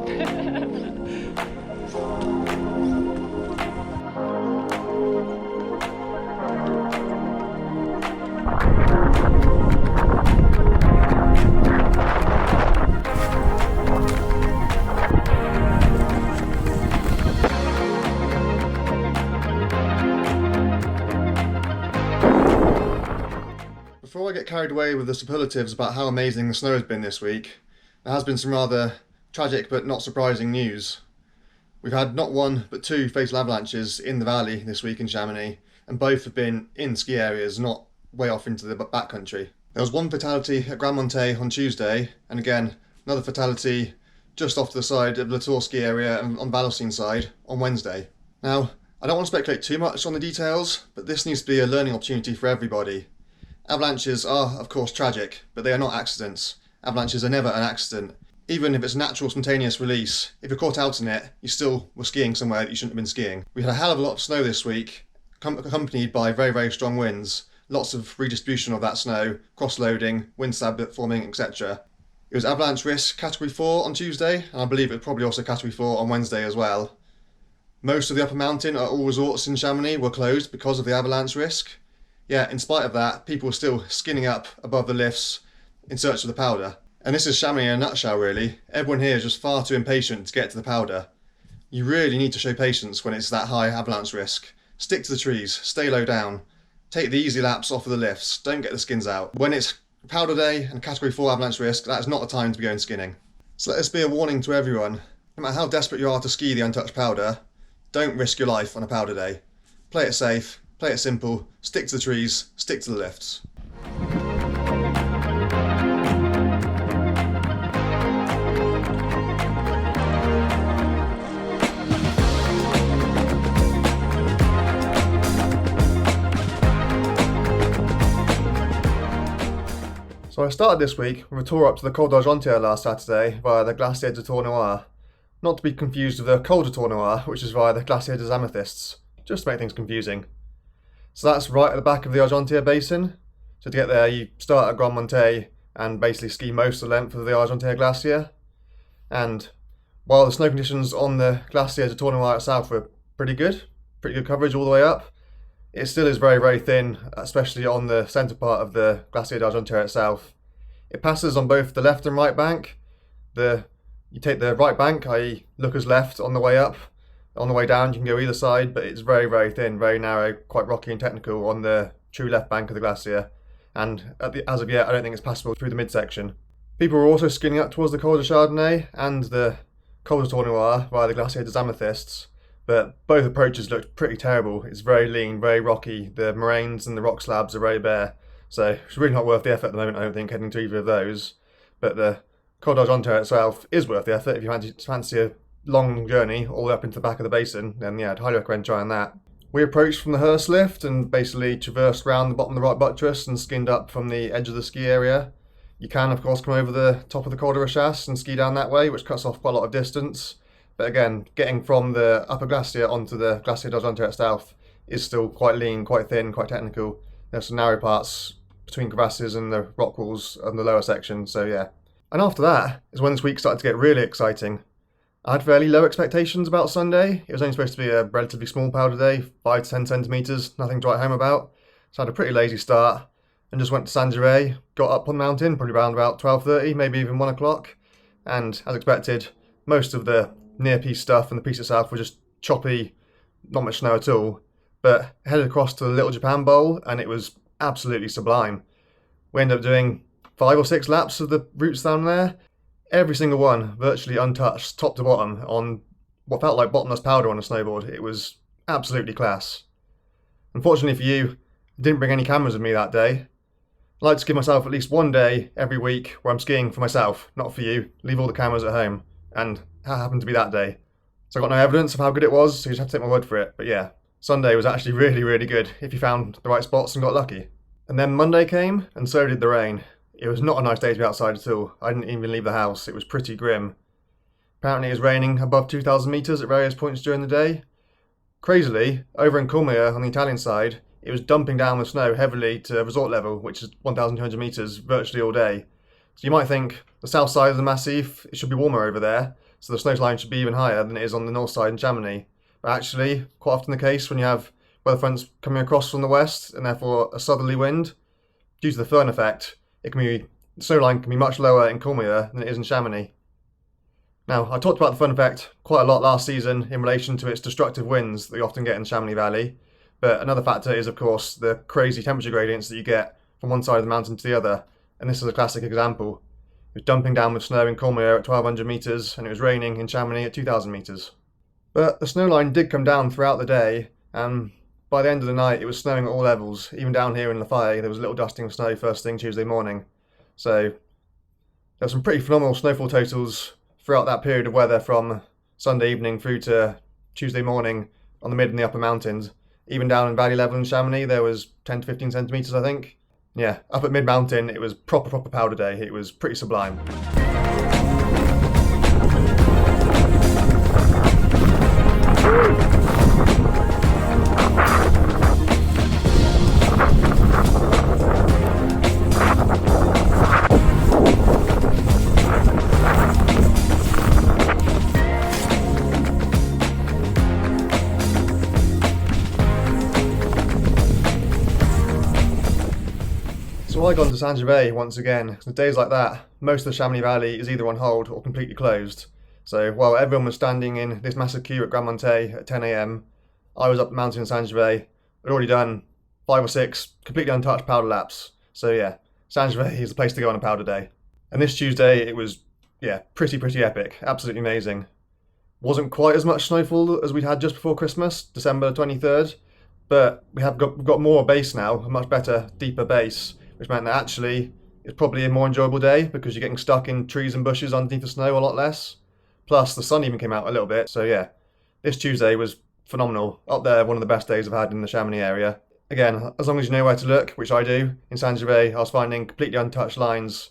Before I get carried away with the superlatives about how amazing the snow has been this week, there has been some rather tragic but not surprising news. We've had not one but two fatal avalanches in the valley this week in Chamonix, and both have been in ski areas, not way off into the backcountry. There was one fatality at Grand Montée on Tuesday, and again another fatality just off to the side of the Tour ski area and on Vallorcine side on Wednesday. Now, I don't want to speculate too much on the details, but this needs to be a learning opportunity for everybody. Avalanches are, of course, tragic, but they are not accidents. Avalanches are never an accident. Even if it's a natural, spontaneous release, if you're caught out in it, you still were skiing somewhere that you shouldn't have been skiing. We had a hell of a lot of snow this week, accompanied by very, very strong winds. Lots of redistribution of that snow, cross-loading, wind slab forming, etc. It was avalanche risk Category 4 on Tuesday, and I believe it's probably also Category 4 on Wednesday as well. Most of the upper mountain at all resorts in Chamonix were closed because of the avalanche risk. Yet, in spite of that, people were still skinning up above the lifts in search of the powder. And this is Chamonix in a nutshell, really. Everyone here is just far too impatient to get to the powder. You really need to show patience when it's that high avalanche risk. Stick to the trees, stay low down, take the easy laps off of the lifts, don't get the skins out. When it's powder day and Category 4 avalanche risk, that is not the time to be going skinning. So let this be a warning to everyone. No matter how desperate you are to ski the untouched powder, don't risk your life on a powder day. Play it safe. Play it simple, stick to the trees, stick to the lifts. So I started this week with a tour up to the Col d'Argentière last Saturday via the Glacier de Tour Noir. Not to be confused with the Col de Tour Noir, which is via the Glacier des Amethysts, just to make things confusing. So that's right at the back of the Argentière Basin. So to get there, you start at Grand Montée and basically ski most of the length of the Argentière Glacier. And while the snow conditions on the Glacier de Tour Noir itself were pretty good coverage all the way up, it still is very, very thin, especially on the centre part of the Glacier d'Argentière itself. It passes on both the left and right bank. You take the right bank, i.e. Looker's left on the way up. On the way down, you can go either side, but it's very, very thin, very narrow, quite rocky and technical on the true left bank of the glacier. And as of yet, I don't think it's passable through the midsection. People were also skinning up towards the Col de Chardonnay and the Col de Tour Noir via the Glacier des Amethysts, but both approaches looked pretty terrible. It's very lean, very rocky. The moraines and the rock slabs are very bare, so it's really not worth the effort at the moment, I don't think, heading to either of those. But the Col d'Argentière itself is worth the effort if you fancy a long journey all the way up into the back of the basin, then yeah, I'd highly recommend trying that. We approached from the Hearst lift and basically traversed around the bottom of the right buttress and skinned up from the edge of the ski area. You can of course come over the top of the Col de Rechasse and ski down that way, which cuts off quite a lot of distance. But again, getting from the upper glacier onto the Glacier d'Argentière itself is still quite lean, quite thin, quite technical. There's some narrow parts between crevasses and the rock walls on the lower section, so yeah. And after that is when this week started to get really exciting. I had fairly low expectations about Sunday. It was only supposed to be a relatively small powder day, 5 to 10 centimetres, nothing to write home about. So I had a pretty lazy start and just went to Saint-Gervais, got up on the mountain, probably around about 12:30, maybe even 1 o'clock. And as expected, most of the near-piste stuff and the piste itself were just choppy, not much snow at all. But headed across to the Little Japan Bowl and it was absolutely sublime. We ended up doing 5 or 6 laps of the routes down there. Every single one virtually untouched, top to bottom, on what felt like bottomless powder on a snowboard. It was absolutely class. Unfortunately for you, I didn't bring any cameras with me that day. I like to give myself at least one day every week where I'm skiing for myself, not for you. Leave all the cameras at home, and that happened to be that day. So I got no evidence of how good it was, so you just have to take my word for it. But yeah, Sunday was actually really, really good if you found the right spots and got lucky. And then Monday came, and so did the rain. It was not a nice day to be outside at all. I didn't even leave the house. It was pretty grim. Apparently it was raining above 2,000 metres at various points during the day. Crazily, over in Cormier on the Italian side, it was dumping down the snow heavily to resort level, which is 1,200 metres virtually all day. So you might think the south side of the Massif, it should be warmer over there, so the snow line should be even higher than it is on the north side in Chamonix. But actually, quite often the case when you have weather fronts coming across from the west and therefore a southerly wind, due to the Föhn effect, the snow line can be much lower in Cormier than it is in Chamonix. Now, I talked about the Föhn effect quite a lot last season in relation to its destructive winds that you often get in the Chamonix Valley, but another factor is, of course, the crazy temperature gradients that you get from one side of the mountain to the other, and this is a classic example. It was dumping down with snow in Cormier at 1200 metres, and it was raining in Chamonix at 2000 metres. But the snow line did come down throughout the day, and by the end of the night it was snowing at all levels. Even down here in La Faye there was a little dusting of snow first thing Tuesday morning. So there were some pretty phenomenal snowfall totals throughout that period of weather from Sunday evening through to Tuesday morning on the mid and the upper mountains. Even down in valley level in Chamonix there was 10 to 15 centimetres I think. Yeah, up at mid-mountain it was proper powder day. It was pretty sublime. So I gone to Saint-Gervais once again, because days like that, most of the Chamonix Valley is either on hold or completely closed. So while everyone was standing in this massive queue at Grand Montée at 10 AM, I was up the mountain in Saint-Gervais. I'd already done 5 or 6 completely untouched powder laps. So yeah, Saint-Gervais is the place to go on a powder day. And this Tuesday it was, yeah, pretty epic, absolutely amazing. Wasn't quite as much snowfall as we'd had just before Christmas, December 23rd, but we've got more base now, a much better, deeper base, which meant that actually it's probably a more enjoyable day because you're getting stuck in trees and bushes underneath the snow a lot less. Plus the sun even came out a little bit, so yeah, this Tuesday was phenomenal. Up there, one of the best days I've had in the Chamonix area. Again, as long as you know where to look, which I do, in Saint-Gervais I was finding completely untouched lines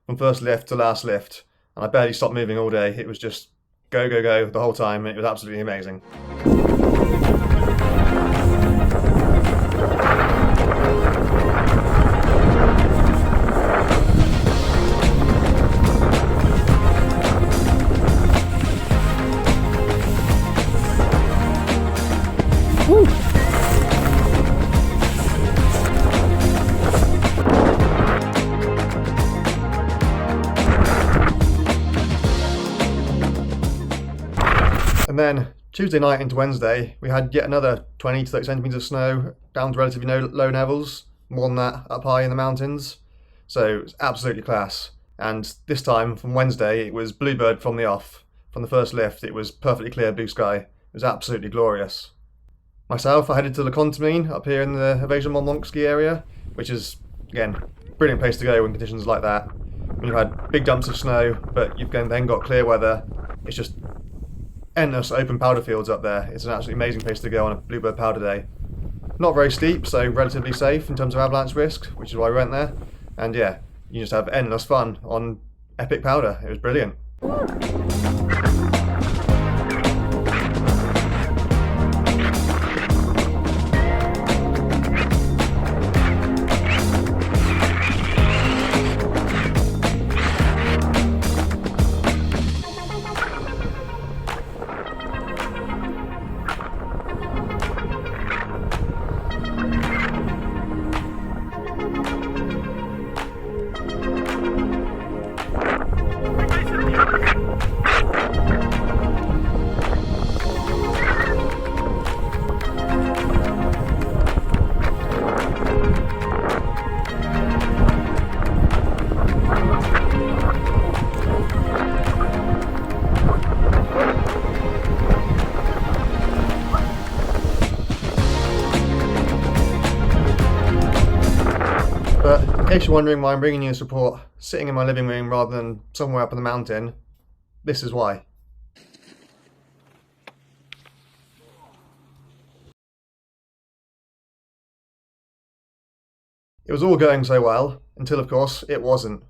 from first lift to last lift, and I barely stopped moving all day. It was just go the whole time, and it was absolutely amazing. And then Tuesday night into Wednesday, we had yet another 20 to 30 centimetres of snow down to relatively low levels, more than that up high in the mountains. So it's absolutely class. And this time from Wednesday, it was bluebird from the off. From the first lift, it was perfectly clear blue sky. It was absolutely glorious. Myself, I headed to Le Contamine up here in the Evasion Mont Blanc ski area, which is, again, brilliant place to go in conditions like that. When you've had big dumps of snow, but you've then got clear weather, it's just endless open powder fields up there. It's an absolutely amazing place to go on a bluebird powder day. Not very steep, so relatively safe in terms of avalanche risk, which is why we went there. And yeah, you just have endless fun on epic powder. It was brilliant. But in case you're wondering why I'm bringing you this report sitting in my living room rather than somewhere up on the mountain, this is why. It was all going so well, until of course it wasn't.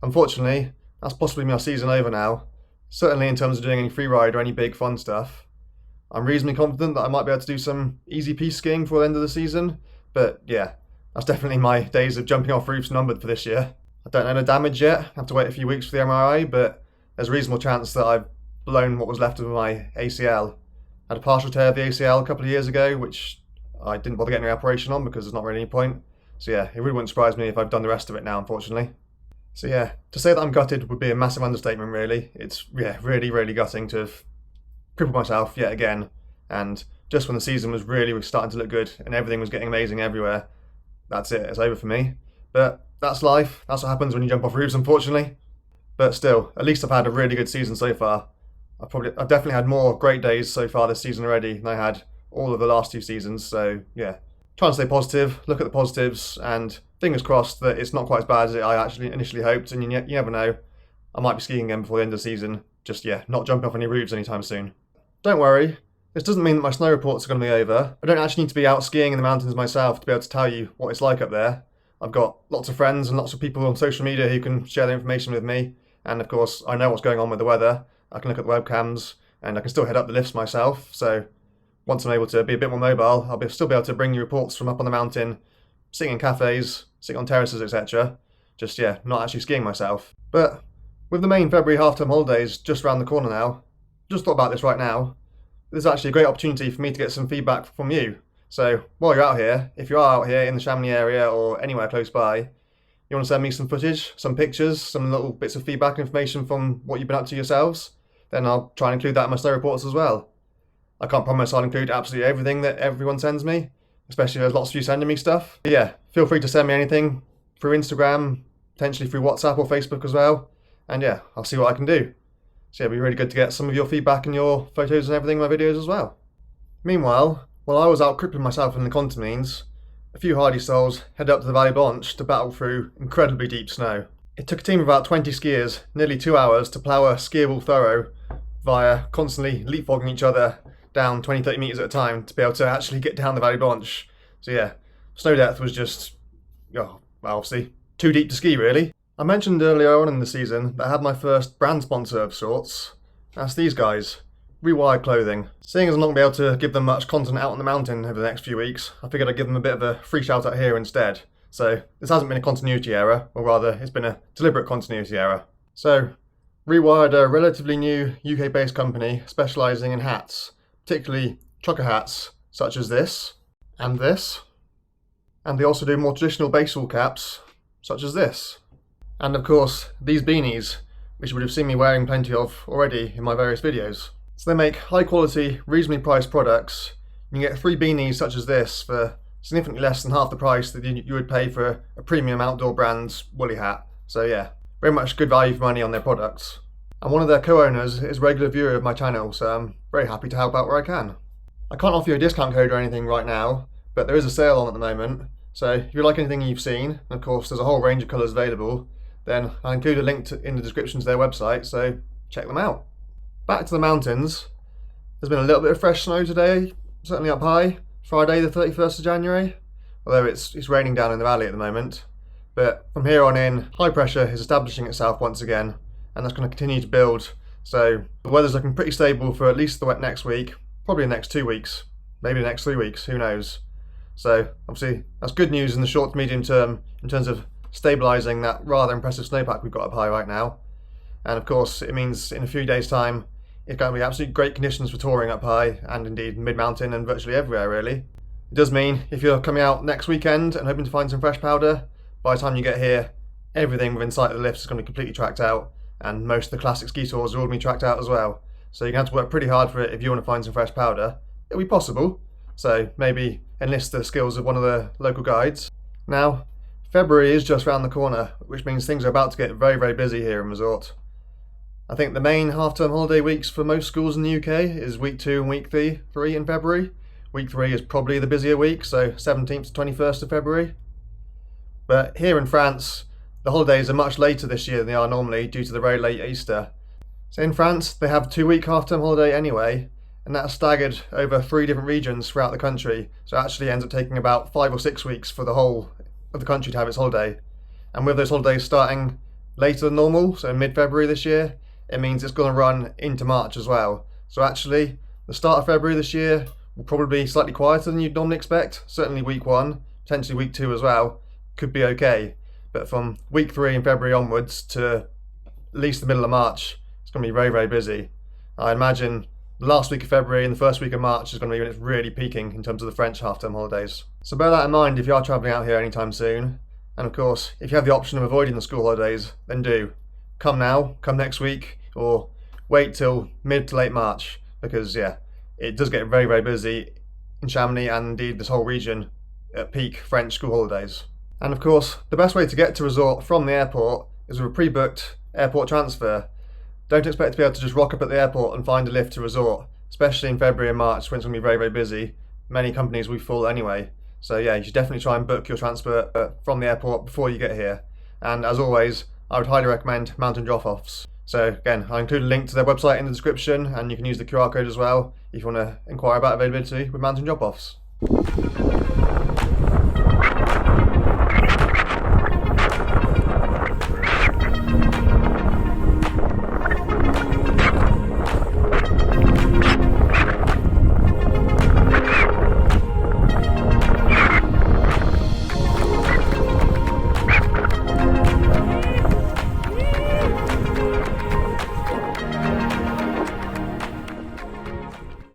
Unfortunately, that's possibly my season over now, certainly in terms of doing any free ride or any big fun stuff. I'm reasonably confident that I might be able to do some easy piece skiing before the end of the season, but yeah, that's definitely my days of jumping off roofs numbered for this year. I don't know the damage yet, I have to wait a few weeks for the MRI, but there's a reasonable chance that I've blown what was left of my ACL. I had a partial tear of the ACL a couple of years ago, which I didn't bother getting an operation on because there's not really any point. So yeah, it really wouldn't surprise me if I've done the rest of it now, unfortunately. So yeah, to say that I'm gutted would be a massive understatement, really. It's, yeah, really, really gutting to have crippled myself yet again. And just when the season was really starting to look good and everything was getting amazing everywhere, that's it, it's over for me. But that's life, that's what happens when you jump off roofs, unfortunately. But still, at least I've had a really good season so far. I've definitely had more great days so far this season already than I had all of the last 2 seasons, so yeah. Trying to stay positive, look at the positives, and fingers crossed that it's not quite as bad as I actually initially hoped, and you never know, I might be skiing again before the end of the season, just yeah, not jumping off any roofs anytime soon. Don't worry, this doesn't mean that my snow reports are going to be over. I don't actually need to be out skiing in the mountains myself to be able to tell you what it's like up there. I've got lots of friends and lots of people on social media who can share their information with me, and of course I know what's going on with the weather. I can look at the webcams, and I can still head up the lifts myself, so once I'm able to be a bit more mobile, I'll still be able to bring you reports from up on the mountain, sitting in cafes, sitting on terraces, etc. Just, yeah, not actually skiing myself. But with the main February half-term holidays just around the corner now, just thought about this right now, there's actually a great opportunity for me to get some feedback from you. So while you're out here, if you are out here in the Chamonix area or anywhere close by, you want to send me some footage, some pictures, some little bits of feedback information from what you've been up to yourselves, then I'll try and include that in my snow reports as well. I can't promise I'll include absolutely everything that everyone sends me, especially if there's lots of you sending me stuff. But yeah, feel free to send me anything through Instagram, potentially through WhatsApp or Facebook as well. And yeah, I'll see what I can do. So yeah, it'd be really good to get some of your feedback and your photos and everything in my videos as well. Meanwhile, while I was out crippling myself in the Contamines, a few hardy souls headed up to the Valley Blanche to battle through incredibly deep snow. It took a team of about 20 skiers nearly 2 hours to plough a skiable furrow via constantly leapfrogging each other down 20-30 metres at a time to be able to actually get down the Valley Blanche. So yeah, snow depth was just, well, obviously too deep to ski really. I mentioned earlier on in the season that I had my first brand sponsor of sorts. That's these guys, Rewired clothing. Seeing as I'm not going to be able to give them much content out on the mountain over the next few weeks, I figured I'd give them a bit of a free shout out here instead. So this hasn't been a continuity error, or rather it's been a deliberate continuity error. So Rewired are a relatively new UK based company specialising in hats, particularly trucker hats such as this, and they also do more traditional baseball caps such as this, and of course these beanies, which you would have seen me wearing plenty of already in my various videos. So they make high quality, reasonably priced products. You can get 3 beanies such as this for significantly less than half the price that you would pay for a premium outdoor brand woolly hat. So yeah, very much good value for money on their products. And one of their co-owners is a regular viewer of my channel, so I'm very happy to help out where I can. I can't offer you a discount code or anything right now, but there is a sale on at the moment, so if you like anything you've seen, and of course there's a whole range of colours available, then I'll include a link in the description to their website, so check them out. Back to the mountains. There's been a little bit of fresh snow today, certainly up high, Friday the 31st of January, although it's raining down in the valley at the moment. But from here on in, high pressure is establishing itself once again, and that's going to continue to build. So the weather's looking pretty stable for at least the next week, probably the next 2 weeks, maybe the next 3 weeks, who knows. So obviously that's good news in the short to medium term in terms of stabilising that rather impressive snowpack we've got up high right now. And of course it means in a few days time it's going to be absolutely great conditions for touring up high, and indeed mid-mountain and virtually everywhere really. It does mean if you're coming out next weekend and hoping to find some fresh powder, by the time you get here everything within sight of the lifts is going to be completely tracked out, and most of the classic ski tours are all going to be tracked out as well. So you're going to have to work pretty hard for it if you want to find some fresh powder. It'll be possible, so maybe enlist the skills of one of the local guides. Now, February is just round the corner, which means things are about to get very, very busy here in resort. I think the main half-term holiday weeks for most schools in the UK is week 2 and week 3 in February. Week 3 is probably the busier week, so 17th to 21st of February. But here in France, the holidays are much later this year than they are normally due to the very late Easter. So in France, they have a 2-week half-term holiday anyway, and that's staggered over 3 different regions throughout the country, so it actually ends up taking about 5 or 6 weeks for the whole of the country to have its holiday. And with those holidays starting later than normal, so mid-February this year, it means it's going to run into March as well. So actually, the start of February this year will probably be slightly quieter than you'd normally expect. Certainly week 1, potentially week 2 as well, could be okay. But from week 3 in February onwards to at least the middle of March, it's going to be very, very busy. I imagine the last week of February and the first week of March is going to be when it's really peaking in terms of the French half-term holidays. So bear that in mind if you are travelling out here anytime soon. And of course, if you have the option of avoiding the school holidays, then do. Come now, come next week, or wait till mid to late March, because yeah, it does get very, very busy in Chamonix and indeed this whole region at peak French school holidays. And of course, the best way to get to resort from the airport is with a pre-booked airport transfer. Don't expect to be able to just rock up at the airport and find a lift to resort, especially in February and March when it's going to be very, very busy. Many companies will be full anyway. So yeah, you should definitely try and book your transfer from the airport before you get here. And as always, I would highly recommend mountain drop-offs. So again, I'll include a link to their website in the description, and you can use the QR code as well if you want to inquire about availability with mountain drop-offs.